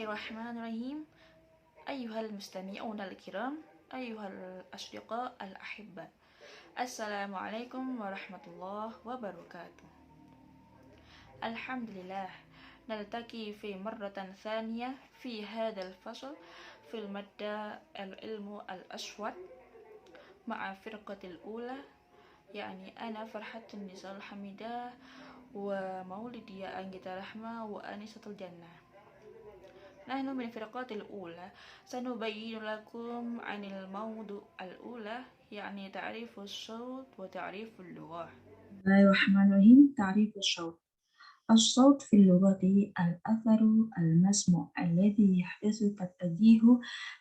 Bismillahirrahmanirrahim. Ayyuhal mustami'un al-kiram, ayyuhal asdiqa al-ahibba. Assalamualaikum warahmatullahi wabarakatuh. Alhamdulillah, naltaqi fi marratan thaniyah fi hadzal fasl fil madda al-ilmu al-aswad ma'a firqatil ula, yani ana Farhatun Nisal Hamidah wa Maulidiya Anggita Rahma wa Anisatul Jannah. نحن من الفرقات الأولى سنبين لكم عن الموضوع الأولى يعني تعريف الصوت وتعريف اللغة. بسم الله الرحمن الرحيم. تعريف الصوت. الصوت في اللغة الأثر المسموع الذي يحدث كالتوجيه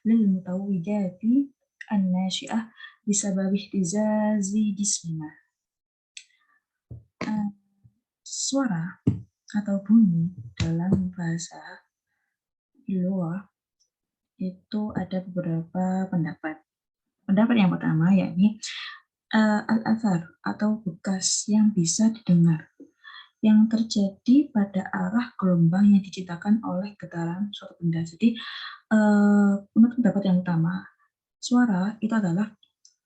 للمتوجات الناشئة بسبب اهتزاز جسمنا. Suara atau bunyi dalam bahasa Iloa itu ada beberapa pendapat. Pendapat yang pertama yakni al-athar atau bekas yang bisa didengar yang terjadi pada arah gelombang yang diciptakan oleh getaran suatu benda. Jadi menurut pendapat yang utama, suara itu adalah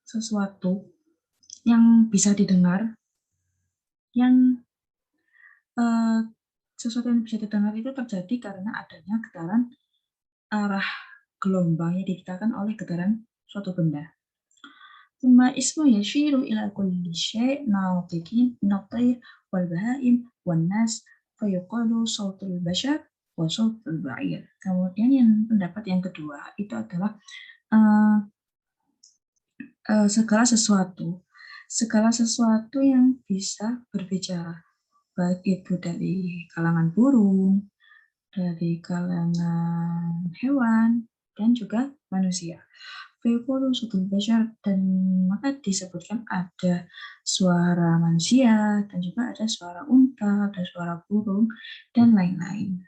sesuatu yang bisa didengar, yang sesuatu yang bisa didengar itu terjadi karena adanya getaran arah gelombang yang diciptakan oleh getaran suatu benda. ثم اسمه يشير إلى كل شيء ناطق من الطير والبهائم والناس فيقال صوت البشر وصوت البعير. Kemudian yang pendapat yang kedua itu adalah segala sesuatu yang bisa berbicara, baik itu dari kalangan burung, dari kalangan hewan, dan juga manusia. Fayaqulu sautul bashar, dan maka disebutkan ada suara manusia, dan juga ada suara unta, ada suara burung, dan lain-lain.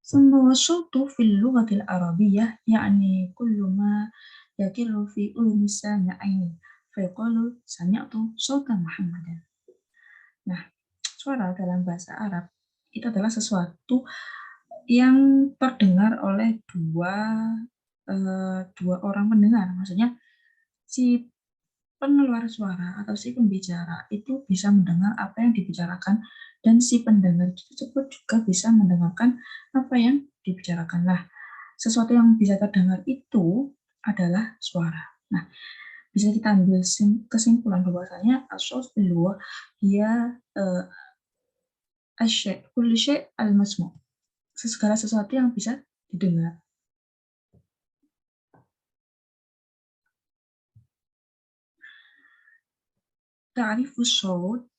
Summa wasautu fil lughatil arabiyyah yani kullu ma yakiru fi ulumi sami'aini fayaqulu sami'tu sautan Muhammadan. Nah, suara dalam bahasa Arab itu adalah sesuatu yang terdengar oleh dua orang pendengar. Maksudnya si pengeluar suara atau si pembicara itu bisa mendengar apa yang dibicarakan, dan si pendengar tersebut juga bisa mendengarkan apa yang dibicarakan. Nah, sesuatu yang bisa terdengar itu adalah suara. Nah, bisa kita ambil kesimpulan bahwasanya as-saut fil lugha dia asy-syai' kullu syai' al-masmu', segala sesuatu yang bisa didengar. Ta'rifus saut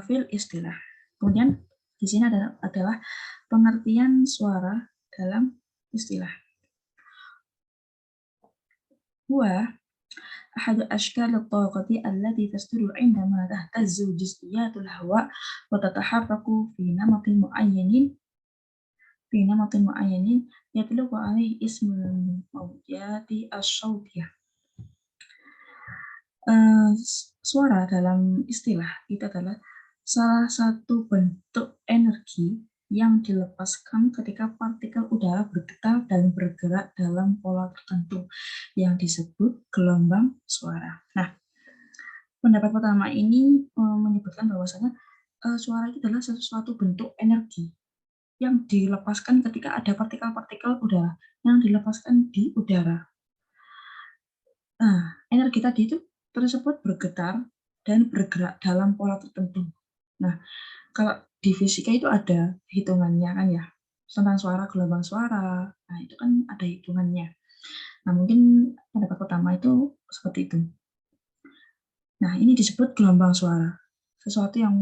fil istilah. Kemudian di sini adalah pengertian suara dalam istilah. Huwa ahadu ashkal at-taqati allati tasduru 'indama tahtazzu juz'iyatul hawa wa tataharraku fi namatin mu'ayyanin yatluqu 'alaihi ismul mawjati as-sautiyah. Suara dalam istilah itu adalah salah satu bentuk energi yang dilepaskan ketika partikel udara bergetar dan bergerak dalam pola tertentu yang disebut gelombang suara. Nah, pendapat pertama ini menyebutkan bahwasanya suara itu adalah sesuatu bentuk energi yang dilepaskan ketika ada partikel-partikel udara yang dilepaskan di udara. Nah, energi tadi itu tersebut bergetar dan bergerak dalam pola tertentu. Nah, kalau di fisika itu ada hitungannya kan ya, tentang suara, gelombang suara. Nah, itu kan ada hitungannya. Nah, mungkin pendapat pertama itu seperti itu. Nah, ini disebut gelombang suara. Sesuatu yang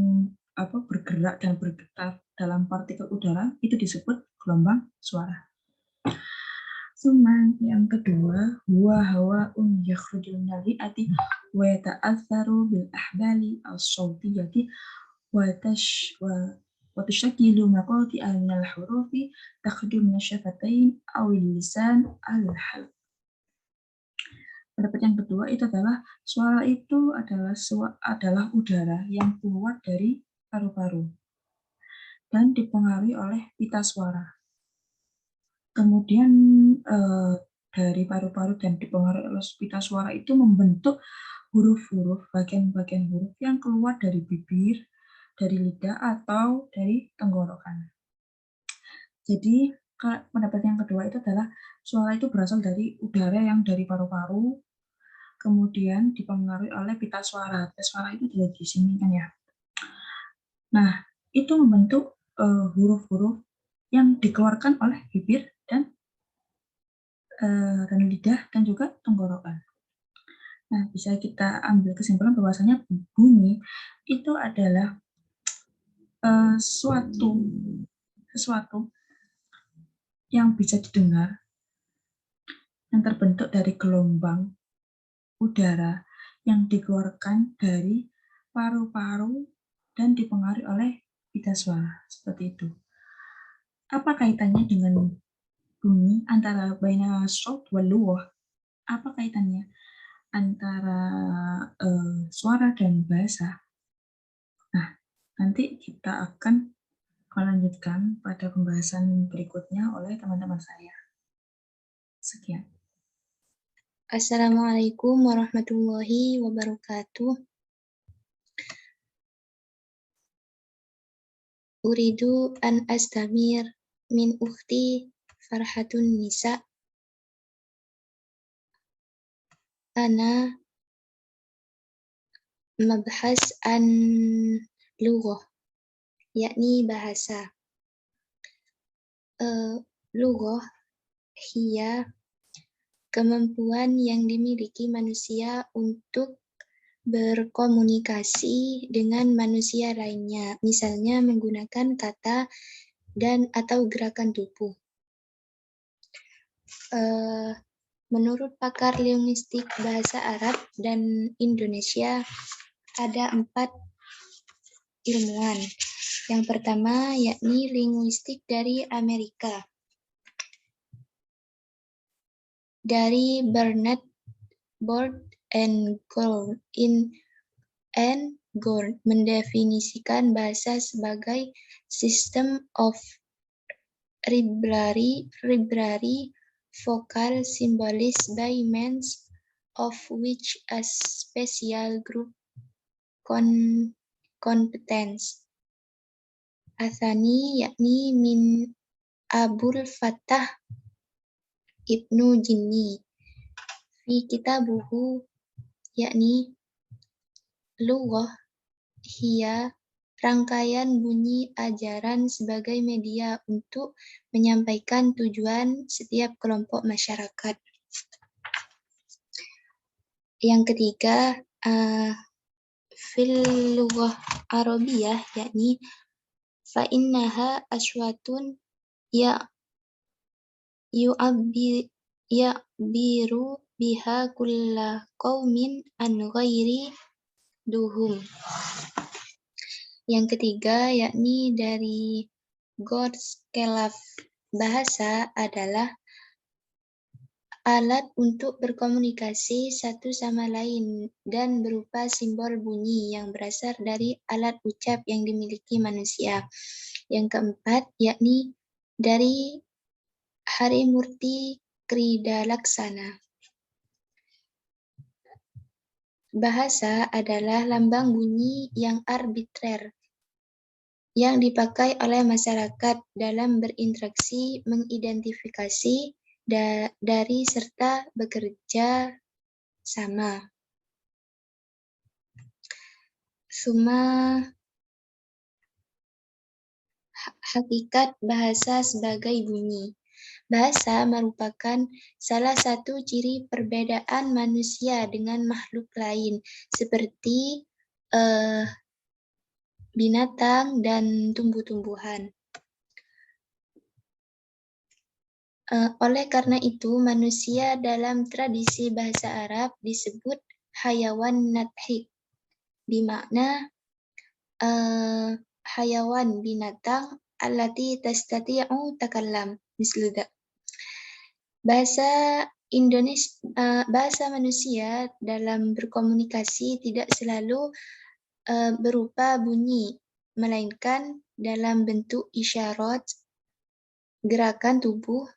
bergerak dan bergetar dalam partikel udara itu disebut gelombang suara. Yang kedua, huwa hawa'un yakhrujul minal ri'ati wa yata'atharu bil ahbali as-sawtiyati wa tashkilu maqati'a minal hurufi takhruju minasyafatain awil lisan al-halq. Pendapat yang kedua itu adalah suara itu adalah udara yang keluar dari paru-paru dan dipengaruhi oleh pita suara. Kemudian dari paru-paru dan dipengaruhi oleh pita suara itu membentuk huruf-huruf, bagian-bagian huruf yang keluar dari bibir, dari lidah, atau dari tenggorokan. Jadi, pendapat yang kedua itu adalah suara itu berasal dari udara yang dari paru-paru, kemudian dipengaruhi oleh pita suara. Pita suara itu ada di sini kan ya. Nah, itu membentuk huruf-huruf yang dikeluarkan oleh bibir dan lidah dan juga tenggorokan. Nah, bisa kita ambil kesimpulan bahwasanya bunyi itu adalah sesuatu yang bisa didengar, yang terbentuk dari gelombang udara yang dikeluarkan dari paru-paru dan dipengaruhi oleh pita suara. Seperti itu. Apa kaitannya dengan bunyi antara baina syaut wal lugah? Apa kaitannya antara suara dan bahasa? Nah, nanti kita akan melanjutkan pada pembahasan berikutnya oleh teman-teman saya. Sekian. Assalamualaikum warahmatullahi wabarakatuh. Uridu an astamir min ukhti Farhatun Nisa. Ana mabhas an lughah, yakni bahasa. Lughah hiya kemampuan yang dimiliki manusia untuk berkomunikasi dengan manusia lainnya, misalnya menggunakan kata dan atau gerakan tubuh. Menurut pakar linguistik bahasa Arab dan Indonesia, ada 4 ilmuwan. Yang pertama yakni linguistik dari Amerika. Dari Bernard Board and Gould mendefinisikan bahasa sebagai system of library vocal symbols by means of which a special group competence. Athani yakni min Abul Fattah Ibnu Jinni fi kitabuhu yakni lughah hiya rangkaian bunyi ajaran sebagai media untuk menyampaikan tujuan setiap kelompok masyarakat. Yang ketiga, fil lughah Arabiyah yakni fa innaha aswatun ya'biru biha kulla qaumin an ghairi duhum. Yang ketiga yakni dari Godskelaf, bahasa adalah alat untuk berkomunikasi satu sama lain dan berupa simbol bunyi yang berasal dari alat ucap yang dimiliki manusia. Yang keempat yakni dari Harimurti Kridalaksana. Bahasa adalah lambang bunyi yang arbitrer yang dipakai oleh masyarakat dalam berinteraksi, mengidentifikasi dari serta bekerja sama. Hakikat bahasa sebagai bunyi. Bahasa merupakan salah satu ciri perbedaan manusia dengan makhluk lain, seperti binatang dan tumbuh-tumbuhan. Oleh karena itu, manusia dalam tradisi bahasa Arab disebut hayawan nathik, bermakna hayawan binatang allati tastati'u takallam misluda. Bahasa manusia dalam berkomunikasi tidak selalu berupa bunyi, melainkan dalam bentuk isyarat, gerakan tubuh,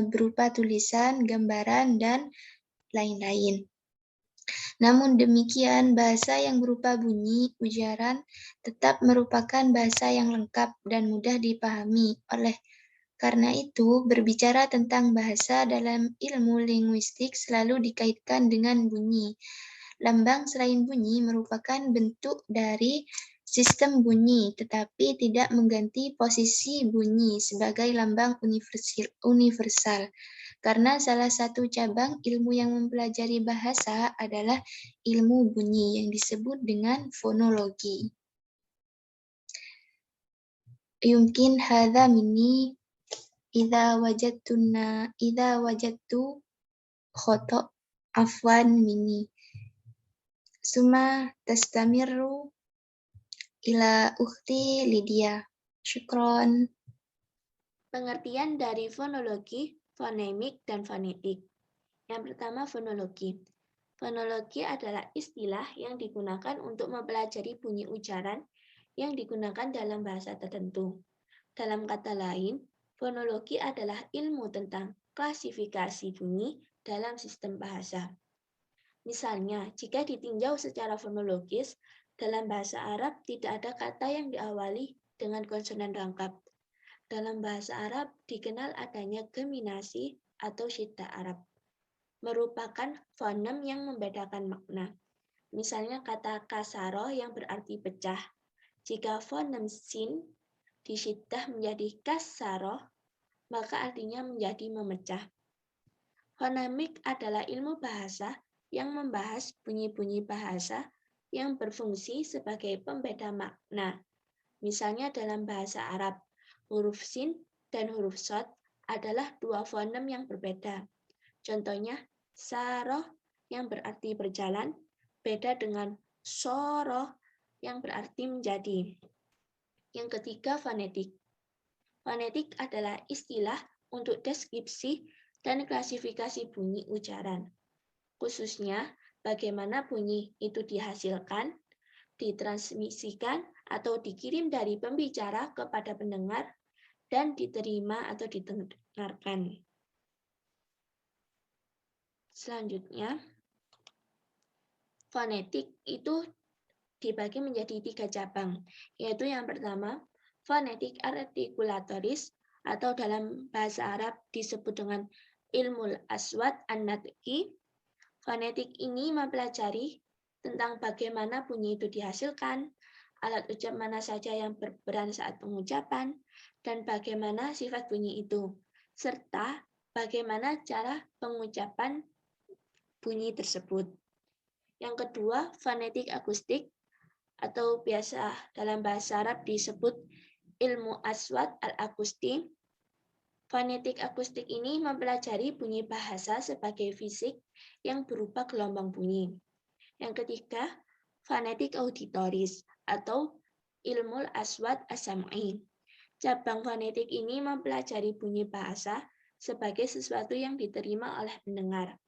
berupa tulisan, gambaran, dan lain-lain. Namun demikian, bahasa yang berupa bunyi, ujaran, tetap merupakan bahasa yang lengkap dan mudah dipahami. Oleh karena itu, berbicara tentang bahasa dalam ilmu linguistik selalu dikaitkan dengan bunyi. Lambang selain bunyi merupakan bentuk dari sistem bunyi, tetapi tidak mengganti posisi bunyi sebagai lambang universal. Karena salah satu cabang ilmu yang mempelajari bahasa adalah ilmu bunyi yang disebut dengan fonologi. Yumkin hadza minni idza wajadtu khoto afwan minni. Suma tastamiru ila ukhti Lydia. Syukron. Pengertian dari fonologi, fonemik, dan fonetik. Yang pertama, fonologi. Fonologi adalah istilah yang digunakan untuk mempelajari bunyi ujaran yang digunakan dalam bahasa tertentu. Dalam kata lain, fonologi adalah ilmu tentang klasifikasi bunyi dalam sistem bahasa. Misalnya, jika ditinjau secara fonologis, dalam bahasa Arab tidak ada kata yang diawali dengan konsonan rangkap. Dalam bahasa Arab dikenal adanya geminasi atau syiddah Arab, merupakan fonem yang membedakan makna. Misalnya kata kasaro yang berarti pecah. Jika fonem sin disyiddah menjadi kasaro, maka artinya menjadi memecah. Fonemik adalah ilmu bahasa yang membahas bunyi-bunyi bahasa yang berfungsi sebagai pembeda makna. Misalnya dalam bahasa Arab, huruf sin dan huruf shad adalah dua fonem yang berbeda. Contohnya, saroh yang berarti berjalan, beda dengan soroh yang berarti menjadi. Yang ketiga, fonetik. Fonetik adalah istilah untuk deskripsi dan klasifikasi bunyi ujaran. Khususnya, bagaimana bunyi itu dihasilkan, ditransmisikan, atau dikirim dari pembicara kepada pendengar, dan diterima atau didengarkan. Selanjutnya, fonetik itu dibagi menjadi 3 cabang, yaitu yang pertama, fonetik artikulatoris, atau dalam bahasa Arab disebut dengan ilmul aswad an-natqi. Fonetik ini mempelajari tentang bagaimana bunyi itu dihasilkan, alat ucap mana saja yang berperan saat pengucapan, dan bagaimana sifat bunyi itu, serta bagaimana cara pengucapan bunyi tersebut. Yang kedua, fonetik akustik, atau biasa dalam bahasa Arab disebut ilmu aswad al-akustik. Fonetik akustik ini mempelajari bunyi bahasa sebagai fisik yang berupa gelombang bunyi. Yang ketiga, fonetik auditoris atau ilmu aswad as-sam'i. Cabang fonetik ini mempelajari bunyi bahasa sebagai sesuatu yang diterima oleh pendengar.